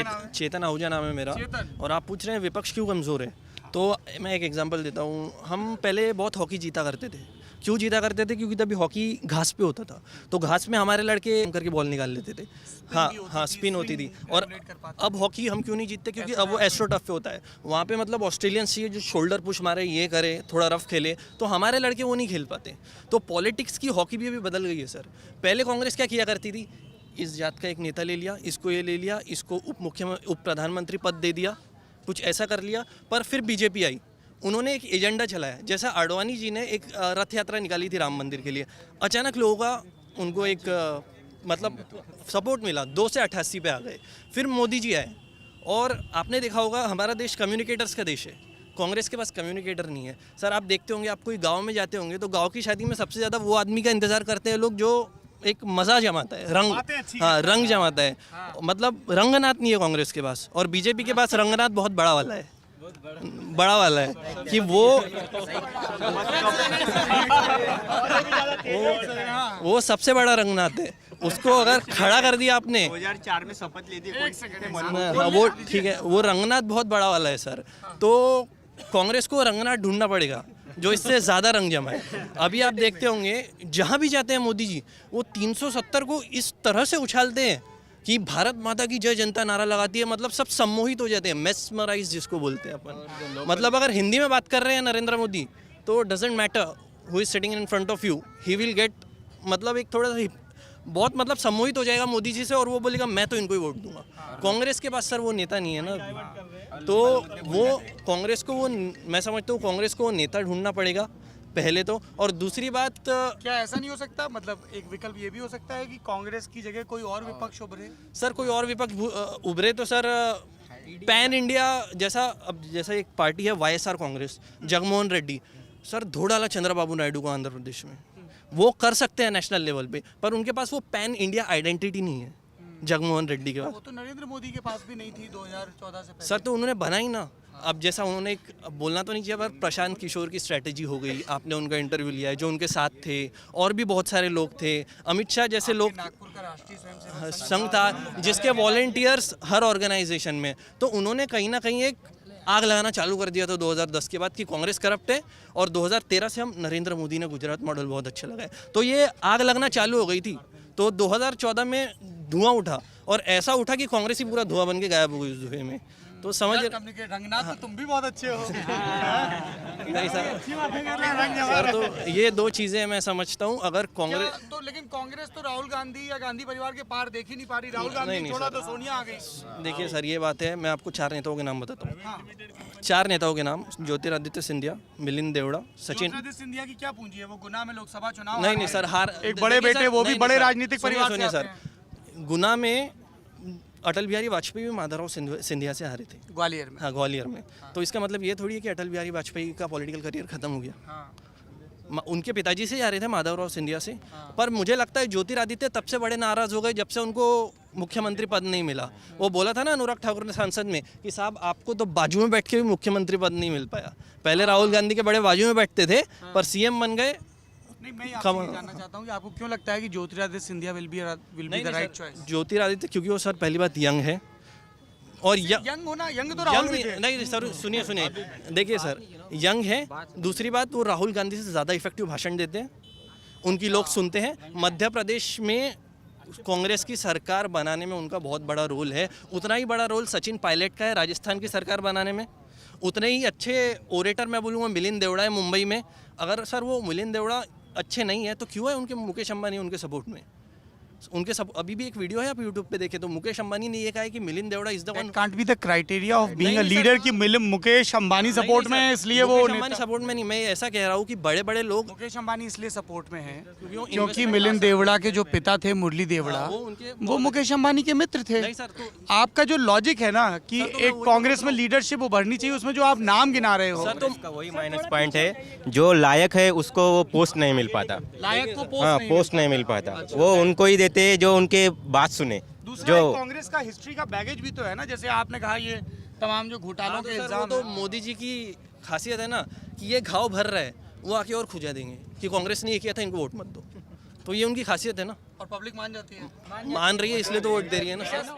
चेतन आहूजा नाम है मेरा। और आप पूछ रहे हैं विपक्ष क्यों कमज़ोर है, तो मैं एक एग्जांपल देता हूँ। हम पहले बहुत हॉकी जीता करते थे। क्यों जीता करते थे? क्योंकि तभी हॉकी घास पे होता था, तो घास में हमारे लड़के करके बॉल निकाल लेते थे। हाँ, स्पिन होती थी। और अब हॉकी हम क्यों नहीं जीतते? क्योंकि अब वो एस्ट्रो टफ पे होता है। वहाँ पे मतलब ऑस्ट्रेलियंस चाहिए जो शोल्डर पुश मारे, ये करे, थोड़ा रफ खेले, तो हमारे लड़के वो नहीं खेल पाते। तो पॉलिटिक्स की हॉकी भी अभी बदल गई है सर। पहले कांग्रेस क्या किया करती थी, इस जात का एक नेता ले लिया, इसको ये ले लिया, इसको उप प्रधानमंत्री पद दे दिया, कुछ ऐसा कर लिया। पर फिर बीजेपी आई, उन्होंने एक एजेंडा चलाया। जैसा आडवाणी जी ने एक रथ यात्रा निकाली थी राम मंदिर के लिए, अचानक लोगों का उनको एक मतलब सपोर्ट मिला, 2 से 88 पे आ गए। फिर मोदी जी आए, और आपने देखा होगा हमारा देश कम्युनिकेटर्स का देश है। कांग्रेस के पास कम्युनिकेटर नहीं है सर। आप देखते होंगे, आप कोई गांव में जाते होंगे तो गांव की शादी में सबसे ज़्यादा वो आदमी का इंतज़ार करते हैं लोग जो एक मज़ा जमाता है, रंग। हाँ, रंग जमाता है। मतलब रंगनाथ नहीं है कांग्रेस के पास, और बीजेपी के पास रंगनाथ बहुत बड़ा वाला है, बड़ा वाला है कि वो सबसे बड़ा रंगनाथ है। उसको अगर खड़ा कर दिया आपने, 2004 में शपथ ली थी, हाँ वो ठीक है, वो रंगनाथ बहुत बड़ा वाला है सर। तो कांग्रेस को रंगनाथ ढूंढना पड़ेगा जो इससे ज़्यादा रंग जमाए। अभी आप देखते होंगे जहाँ भी जाते हैं मोदी जी, वो 370 को इस तरह से उछालते हैं कि भारत माता की जय जनता नारा लगाती है। मतलब सब सम्मोहित हो जाते हैं, मेस्मराइज जिसको बोलते हैं अपन। मतलब अगर हिंदी में बात कर रहे हैं नरेंद्र मोदी, तो doesn't matter who is sitting in front of you, he will get मतलब एक थोड़ा सा बहुत मतलब सम्मोहित हो जाएगा मोदी जी से, और वो बोलेगा मैं तो इनको ही वोट दूंगा। कांग्रेस के पास सर वो नेता नहीं है ना, तो वो कांग्रेस को वो मैं समझता हूँ कांग्रेस को वो नेता ढूंढना पड़ेगा पहले तो। और दूसरी बात, क्या ऐसा नहीं हो सकता, मतलब एक विकल्प ये भी हो सकता है कि कांग्रेस की जगह कोई और विपक्ष उभरे? सर कोई और विपक्ष उभरे तो सर पैन इंडिया जैसा, अब जैसा एक पार्टी है वाईएसआर कांग्रेस, जगनमोहन रेड्डी सर धो डाला चंद्रबाबू नायडू को आंध्र प्रदेश में। वो कर सकते हैं नेशनल लेवल पे, पर उनके पास वो पैन इंडिया आइडेंटिटी नहीं है जगनमोहन रेड्डी के पास। वो तो नरेंद्र मोदी के पास भी नहीं थी 2014 से पहले। सर तो उन्होंने बनाई ना। अब जैसा उन्होंने एक बोलना तो नहीं चाहिए, पर प्रशांत किशोर की स्ट्रैटेजी हो गई, आपने उनका इंटरव्यू लिया है, जो उनके साथ थे, और भी बहुत सारे लोग थे, अमित शाह जैसे लोग, नागपुर का राष्ट्रीय स्वयंसेवक संघ था जिसके वॉलेंटियर्स हर ऑर्गेनाइजेशन में, तो उन्होंने कहीं ना कहीं एक आग लगाना चालू कर दिया था 2010 के बाद कि कांग्रेस करप्ट है। और 2013 से हम नरेंद्र मोदी ने गुजरात मॉडल बहुत अच्छा लगा है, तो ये आग लगना चालू हो गई थी। तो 2014 में धुआं उठा, और ऐसा उठा कि कांग्रेस ही पूरा धुआं बन के गायब हो गई उस धुएं में। तो समझ रंगनाथ तो तुम भी बहुत अच्छे हो। नहीं सर, तो ये 2 चीज़ें मैं समझता हूँ। अगर कांग्रेस तो, लेकिन कांग्रेस तो राहुल गांधी या गांधी परिवार के पार देख ही नहीं पा रही। राहुल गांधी छोड़ा तो सोनिया आ गई। देखिए सर, ये बात है, मैं आपको 4 नेताओं के नाम बताता हूँ। 4 नेताओं के नाम: ज्योतिरादित्य सिंधिया, मिलिंद देवड़ा, सचिन। ज्योतिरादित्य सिंधिया की क्या पूंजी है? वो गुना में लोकसभा चुनाव। नहीं सर, हार एक बड़े बेटे, वो भी बड़े राजनीतिक परिवार से सर। गुना में अटल बिहारी वाजपेयी भी माधवराव सिंधिया से हारे थे, ग्वालियर में। हाँ, ग्वालियर में। तो इसका मतलब ये थोड़ी है कि अटल बिहारी वाजपेयी का पॉलिटिकल करियर खत्म हो गया। उनके पिताजी से हारे थे, माधवराव सिंधिया से। पर मुझे लगता है ज्योतिरादित्य तब से बड़े नाराज हो गए जब से उनको मुख्यमंत्री पद नहीं मिला। वो बोला था ना अनुराग ठाकुर ने सांसद में कि साहब आपको तो बाजू में बैठ के भी मुख्यमंत्री पद नहीं मिल पाया। पहले राहुल गांधी के बड़े बाजू में बैठते थे, पर सीएम बन गए। नहीं, मैं आपसे जानना चाहता हूँ कि आपको क्यों लगता है कि Jyotiraditya Scindia will be the right choice? Jyotiraditya क्योंकि वो सर पहली बात यंग है, और यंग होना, यंग तो राहुल भी थे। नहीं सर, सुनिए, देखिए सर, यंग है। दूसरी बात, वो राहुल गांधी से ज़्यादा इफेक्टिव भाषण देते हैं, उनकी लोग सुनते हैं। मध्य प्रदेश में कांग्रेस की सरकार बनाने में उनका बहुत बड़ा रोल है। उतना ही बड़ा रोल सचिन पायलट का है राजस्थान की सरकार बनाने में। उतने ही अच्छे ओरेटर मैं बोलूँगा मिलिंद देवड़ा है मुंबई में। अगर सर वो मिलिंद देवड़ा अच्छे नहीं है तो क्यों है उनके मुकेश अंबानी उनके सपोर्ट में? उनके सब अभी भी एक वीडियो है, आप यूट्यूब पे देखें तो मुकेश अंबानी ने ये कहा है कि Milind Deora is the one. Can't be the criteria of being a leader कि मुकेश अंबानी सपोर्ट में है इसलिए वो मुकेश अंबानी सपोर्ट में नहीं, मैं ऐसा कह रहा हूँ कि बड़े बड़े लोग मुकेश अंबानी इसलिए सपोर्ट में है क्योंकि मिलिंद देवड़ा के जो पिता थे मुरली देवड़ा, वो मुकेश अंबानी के मित्र थे। आपका जो लॉजिक है ना कि एक कांग्रेस में लीडरशिप उभरनी चाहिए, उसमें जो आप नाम गिना रहे हो, तो वही माइनस पॉइंट है। जो लायक है उसको वो पोस्ट नहीं मिल पाता। लायक को हाँ, पोस्ट नहीं मिल पाता। वो उनको ही देते जो उनके बात सुने। दूसरा कांग्रेस का हिस्ट्री का बैगेज भी तो है ना, जैसे आपने कहा ये तमाम जो घोटालों के इल्जाम। तो मोदी जी की खासियत है ना कि ये घाव भर रहा है, वो आके और खुजा देंगे कि कांग्रेस ने ये किया था, इनको वोट मत दो। तो ये उनकी खासियत है ना, और पब्लिक मान जाती है, मान रही है, इसलिए तो वोट दे रही है ना।